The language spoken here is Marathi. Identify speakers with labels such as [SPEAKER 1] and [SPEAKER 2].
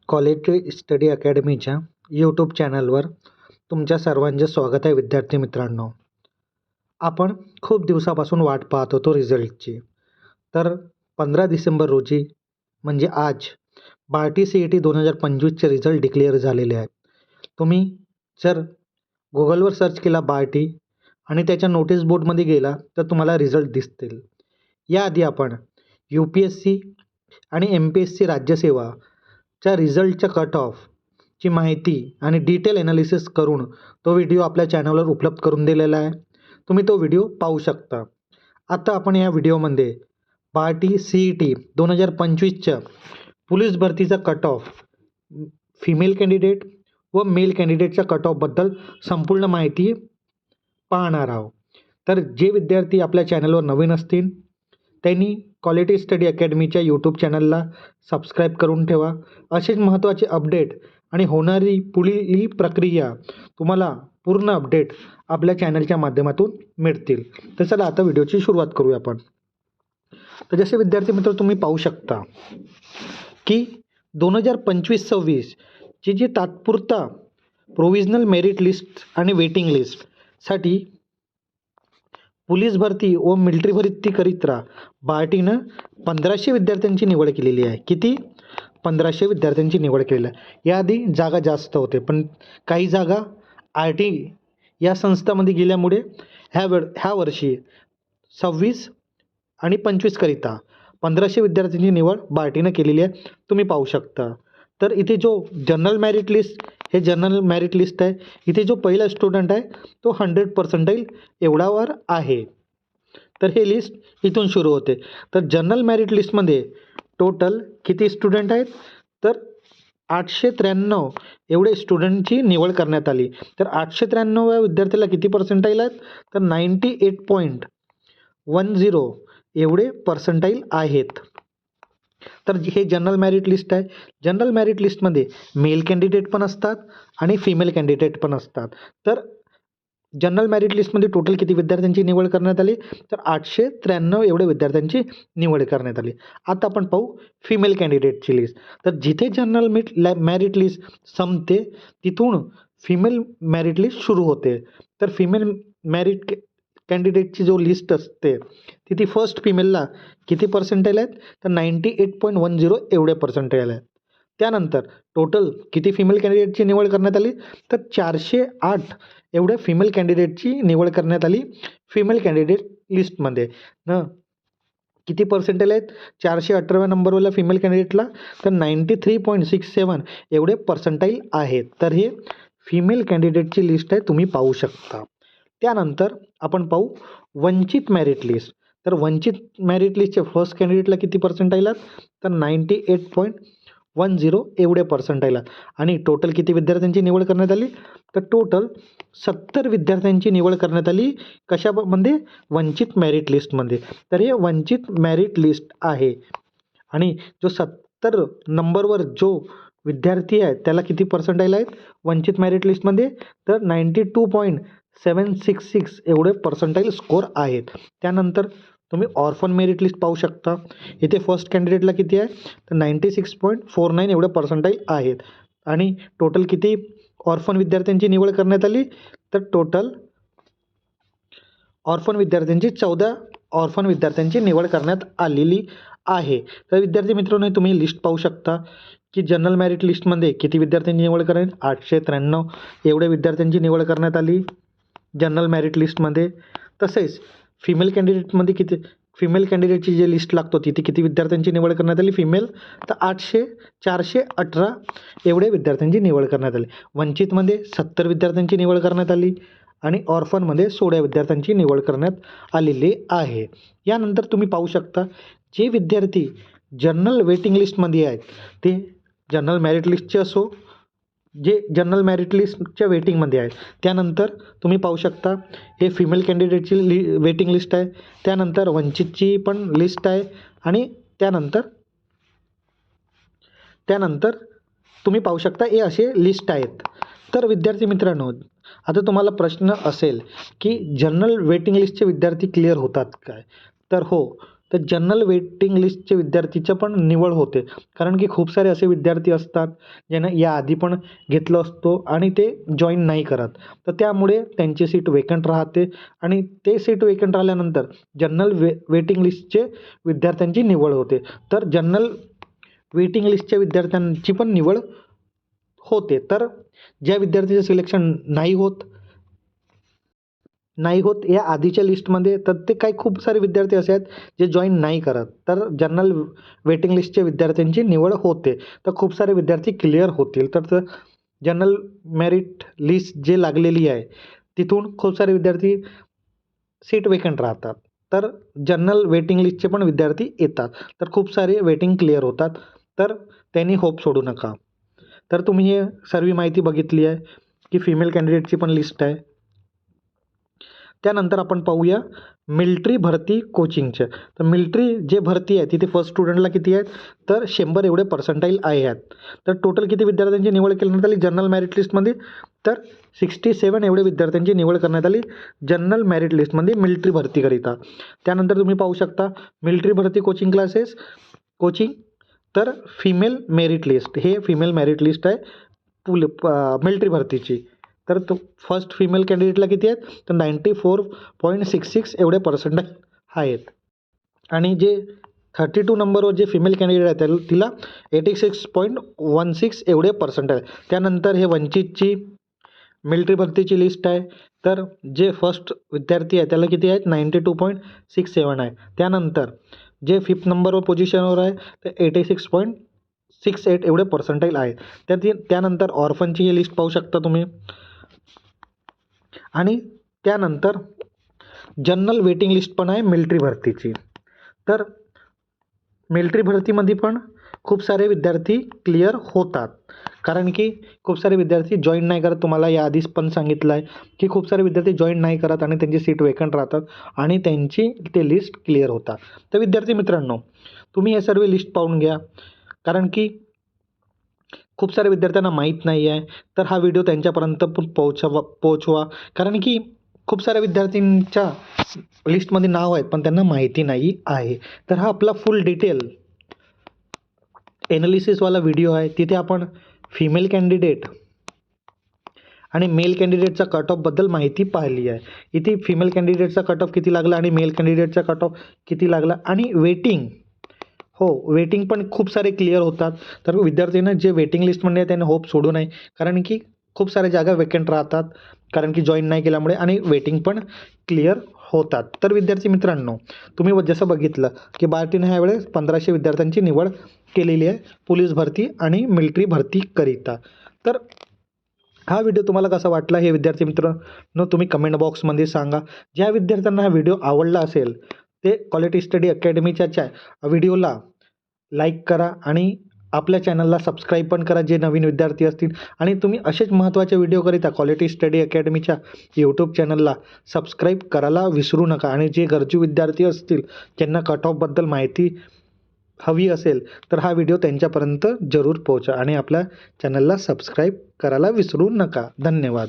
[SPEAKER 1] कॉलेज स्टडी अकॅडमीच्या यूट्यूब चॅनलवर तुमच्या सर्वांचे स्वागत आहे विद्यार्थी मित्रांनो. आपण खूप दिवसापासून वाट पाहत होतो रिझल्टची. तर 15 डिसेंबर रोजी म्हणजे आज बार्टी CET 2025चे रिझल्ट डिक्लेअर झालेले आहेत. तुम्ही जर गुगलवर सर्च केला बार्टी आणि त्याच्या नोटीस बोर्डमध्ये गेला तर तुम्हाला रिझल्ट दिसतील. याआधी आपण UPSC आणि MPSC राज्यसेवा च्या रिझल्टच्या कट ऑफची माहिती आणि डिटेल ॲनालिसिस करून तो व्हिडिओ आपल्या चॅनलवर उपलब्ध करून दिलेला आहे. तुम्ही तो व्हिडिओ पाहू शकता. आता आपण या व्हिडिओमध्ये बार्टी CET 2025च्या पोलीस भरतीचा कट ऑफ, फिमेल कॅन्डिडेट व मेल कॅन्डिडेटच्या कट ऑफबद्दल संपूर्ण माहिती पाहणार आहोत. तर जे विद्यार्थी आपल्या चॅनलवर नवीन असतील त्यांनी क्वालिटी स्टडी अकॅडमीच्या यूट्यूब चॅनलला सबस्क्राईब करून ठेवा. असेच महत्त्वाचे अपडेट आणि होणारी पुढील प्रक्रिया तुम्हाला पूर्ण अपडेट आपल्या चॅनलच्या माध्यमातून मिळतील. तर चला आता व्हिडिओची सुरुवात करूया आपण. तर जसे विद्यार्थी मित्र तुम्ही पाहू शकता की 2025-26 जी तात्पुरता प्रोव्हिजनल मेरिट लिस्ट आणि वेटिंग लिस्टसाठी पोलीस भरती व मिलिटरी भरतीकरिता बार्टीनं 1500 विद्यार्थ्यांची निवड केलेली आहे. किती? 1500 विद्यार्थ्यांची निवड केलेली आहे. याआधी जागा जास्त होते, पण काही जागा RT या संस्थांमध्ये गेल्यामुळे ह्या वर्षी 26 आणि 25 करिता 1500 विद्यार्थ्यांची निवड बार्टीनं केलेली आहे. तुम्ही पाहू शकता. तर इथे जो जनरल मेरिट लिस्ट, हे जनरल मेरिट लिस्ट आहे. इथे जो पहिला स्टुडंट आहे तो 100% एवढावर आहे. तर हे लिस्ट इथून सुरू होते. तर जनरल मेरिट लिस्टमध्ये टोटल किती स्टुडंट आहेत? तर 893 एवढे स्टुडंटची निवड करण्यात आली. तर 893व्या विद्यार्थ्याला किती पर्सेंटाईल आहेत? तर 98.10 एवढे पर्सेंटाईल आहेत. तर हे जनरल मेरिट लिस्ट आहे. जनरल मेरिट लिस्टमध्ये मेल कॅन्डिडेट पण असतात आणि फिमेल कॅन्डिडेट पण असतात. तर जनरल मेरिट लिस्टमध्ये टोटल किती विद्यार्थ्यांची निवड करण्यात आली? तर 893 एवढे विद्यार्थ्यांची निवड करण्यात आली. आता आपण पाहू फिमेल कॅन्डिडेटची लिस्ट. तर जिथे जनरल मेरिट लिस्ट संपते तिथून फिमेल मेरिट लिस्ट सुरू होते. तर फिमेल मेरिट कॅन्डिडेटची जो लिस्ट असते तिथे फर्स्ट फिमेलला किती पर्सेंटाईल आहेत? तर 98.10 एवढे पर्सेंटाईल आहेत. त्यानंतर टोटल किती फिमेल कॅन्डिडेटची निवड करण्यात आली? तर 408 एवढ्या फिमेल कॅन्डिडेटची निवड करण्यात आली. फिमेल कॅन्डिडेट लिस्टमध्ये किती पर्सेंटाईल आहेत 418व्या नंबरवाल्या फिमेल कॅन्डिडेटला? तर 93.67 एवढे पर्सेंटाईल आहेत. तर हे फिमेल कॅन्डिडेटची लिस्ट आहे, तुम्ही पाहू शकता. त्यानंतर आपण पाहू वंचित मेरिट लिस्ट. तर वंचित मेरिट लिस्टचे फर्स्ट कॅन्डिडेटला किती पर्सेंटाईल आहेत? तर 98.10 एवढे पर्सेंटाईल आहेत. आणि टोटल किती विद्यार्थ्यांची निवड करण्यात आली? तर टोटल 70 विद्यार्थ्यांची निवड करण्यात आली. कशामध्ये? वंचित मेरिट लिस्टमध्ये. तर हे वंचित मेरिट लिस्ट आहे. आणि जो 70 नंबरवर जो विद्यार्थी आहे त्याला किती पर्सेंटाईल आहेत वंचित मेरिट लिस्टमध्ये? तर 92.766 एवढे पर्सेंटाईल स्कोर आहेत. त्यानंतर तुम्ही ऑर्फन मेरिट लिस्ट पाहू शकता. इथे फर्स्ट कॅन्डिडेटला किती आहे? तर 96.49 एवढे पर्सेंटाईल आहेत. आणि टोटल किती ऑर्फन विद्यार्थ्यांची निवड करण्यात आली? तर टोटल ऑर्फन विद्यार्थ्यांची 14 ऑर्फन विद्यार्थ्यांची निवड करण्यात आलेली आहे. तर विद्यार्थी मित्रांनो तुम्ही लिस्ट पाहू शकता की जनरल मेरिट लिस्टमध्ये किती विद्यार्थ्यांची निवड करण्यात? 893 एवढे विद्यार्थ्यांची निवड करण्यात आली जनरल मेरिट लिस्टमध्ये. तसेच फिमेल कॅन्डिडेटमध्ये किती, फिमेल कॅन्डिडेटची जी लिस्ट लागतो तिथे किती विद्यार्थ्यांची निवड करण्यात आली फिमेल? तर 418 एवढे विद्यार्थ्यांची निवड करण्यात आली. वंचितमध्ये 70 विद्यार्थ्यांची निवड करण्यात आली आणि ऑर्फनमध्ये 16 विद्यार्थ्यांची निवड करण्यात आलेली आहे. यानंतर तुम्ही पाहू शकता जे विद्यार्थी जनरल वेटिंग लिस्टमध्ये आहेत ते जनरल मेरिट लिस्टचे असो, जे जनरल मेरिट लिस्टच्या वेटिंगमध्ये आहेत. त्यानंतर तुम्ही पाहू शकता हे फिमेल कॅन्डिडेटची वेटिंग लिस्ट आहे. त्यानंतर वंचितची पण लिस्ट आहे. आणि त्यानंतर तुम्ही पाहू शकता हे असे लिस्ट आहेत. तर विद्यार्थी मित्रांनो आता तुम्हाला प्रश्न असेल की जनरल वेटिंग लिस्टचे विद्यार्थी क्लिअर होतात काय? तर हो, तर जनरल वेटिंग लिस्टचे विद्यार्थीचं पण निवड होते. कारण की खूप सारे असे विद्यार्थी असतात ज्यांना याआधी पण घेतलं असतो आणि ते जॉईन नाही करत. तर त्यामुळे त्यांची सीट वेकंट राहते आणि ते सीट वेकंट राहिल्यानंतर जनरल वेटिंग लिस्टचे विद्यार्थ्यांची निवड होते. तर जनरल वेटिंग लिस्टच्या विद्यार्थ्यांची पण निवड होते. तर ज्या विद्यार्थ्याचं सिलेक्शन नाही होत या आधीच्या लिस्टमध्ये, तर ते काही खूप सारे विद्यार्थी असे आहेत जे जॉईन नाही करत. तर जनरल वेटिंग लिस्टच्या विद्यार्थ्यांची निवड होते. तर खूप सारे विद्यार्थी क्लिअर होतील. तर जनरल मेरिट लिस्ट जे लागलेली आहे तिथून खूप सारे विद्यार्थी सीट वेकंट राहतात. तर जनरल वेटिंग लिस्टचे पण विद्यार्थी येतात. तर खूप सारे वेटिंग क्लिअर होतात. तर त्यांनी होप सोडू नका. तर तुम्ही हे सर्व माहिती बघितली आहे की फिमेल कॅन्डिडेटची पण लिस्ट आहे. त्यानंतर आपण पाहूया मिलिटरी भरती कोचिंगचे. तर मिलिटरी जे भरती आहे तिथे फर्स्ट स्टुडंटला किती आहेत, तर 100 एवढे पर्सेंटाईल आहेत. तर टोटल किती विद्यार्थ्यांची निवड करण्यात आली जनरल मेरिट लिस्टमध्ये, तर 67 एवढे विद्यार्थ्यांची निवड करण्यात आली जनरल मेरिट लिस्टमध्ये मिलिटरी भरतीकरिता. त्यानंतर तुम्ही पाहू शकता मिलिटरी भरती कोचिंग क्लासेस कोचिंग, तर फिमेल मेरिट लिस्ट, हे फिमेल मेरिट लिस्ट आहे मिलिटरी भरतीची. तर तो फर्स्ट फिमेल कॅन्डिडेटला किती आहेत, तर 94.66 एवढे पर्सेंटाईल आहेत. आणि जे 32 नंबरवर जे फिमेल कॅन्डिडेट आहे तिला 86.16 एवढे पर्सेंटाईल. त्यानंतर हे वंचितची मिलिटरी भरतीची लिस्ट आहे. तर जे फर्स्ट विद्यार्थी आहे त्याला किती आहेत, 92.67 आहे. त्यानंतर जे 5th नंबरवर पोझिशनवर आहे ते 86.68 एवढे पर्सेंटाईल आहे. त्यानंतर ऑर्फनची ही लिस्ट पाहू शकता तुम्ही. आणि त्यानंतर जनरल वेटिंग लिस्ट पण आहे मिलिटरी भरतीची. तर मिलिटरी भरतीमध्ये पण खूप सारे विद्यार्थी क्लिअर होतात. कारण की खूप सारे विद्यार्थी जॉईन नाही करत. तुम्हाला याआधीच पण सांगितलं आहे की खूप सारे विद्यार्थी जॉईन नाही करत आणि त्यांची सीट वेकंट राहतात आणि त्यांची ते लिस्ट क्लिअर होतात. तर विद्यार्थी मित्रांनो, तुम्ही हे सर्व लिस्ट पाहून घ्या. कारण की खूप साऱ्या विद्यार्थ्यांना माहीत नाही आहे. तर हा व्हिडिओ त्यांच्यापर्यंत पोहोचवा. कारण की खूप साऱ्या विद्यार्थ्यांच्या लिस्टमध्ये नाव आहेत पण त्यांना माहिती नाही आहे. तर हा आपला फुल डिटेल एनालिसिसवाला व्हिडिओ आहे. तिथे आपण फिमेल कॅन्डिडेट आणि मेल कॅन्डिडेटचा कट ऑफबद्दल माहिती पाहिली आहे. इथे फिमेल कॅन्डिडेटचा कट ऑफ किती लागला आणि मेल कॅन्डिडेटचा कट ऑफ किती लागला आणि वेटिंग पण खूप सारे क्लिअर होतात. तर विद्यार्थ्यांना जे वेटिंग लिस्टमध्ये आहे त्यांना होप सोडू नये. कारण की खूप साऱ्या जागा वेकंट राहतात कारण की जॉईन नाही केल्यामुळे आणि वेटिंग पण क्लिअर होतात. तर विद्यार्थी मित्रांनो, तुम्ही जसं बघितलं की बार्टीने ह्यावेळेस 1500 विद्यार्थ्यांची निवड केलेली आहे पोलीस भरती आणि मिलिटरी भरतीकरिता. तर हा व्हिडिओ तुम्हाला कसा वाटला हे विद्यार्थी मित्रांनो तुम्ही कमेंट बॉक्समध्ये सांगा. ज्या विद्यार्थ्यांना हा व्हिडिओ आवडला असेल ते क्वालिटी स्टडी अकॅडमीच्या व्हिडिओला लाईक करा आणि आपल्या चॅनलला सबस्क्राईब पण करा जे नवीन विद्यार्थी असतील. आणि तुम्ही असेच महत्त्वाचे व्हिडिओकरिता क्वालिटी स्टडी अकॅडमीच्या यूट्यूब चॅनलला सबस्क्राईब करायला विसरू नका. आणि जे गरजू विद्यार्थी असतील ज्यांना कट ऑफबद्दल माहिती हवी असेल तर हा व्हिडिओ त्यांच्यापर्यंत जरूर पोहोचा आणि आपल्या चॅनलला सबस्क्राईब करायला विसरू नका. धन्यवाद.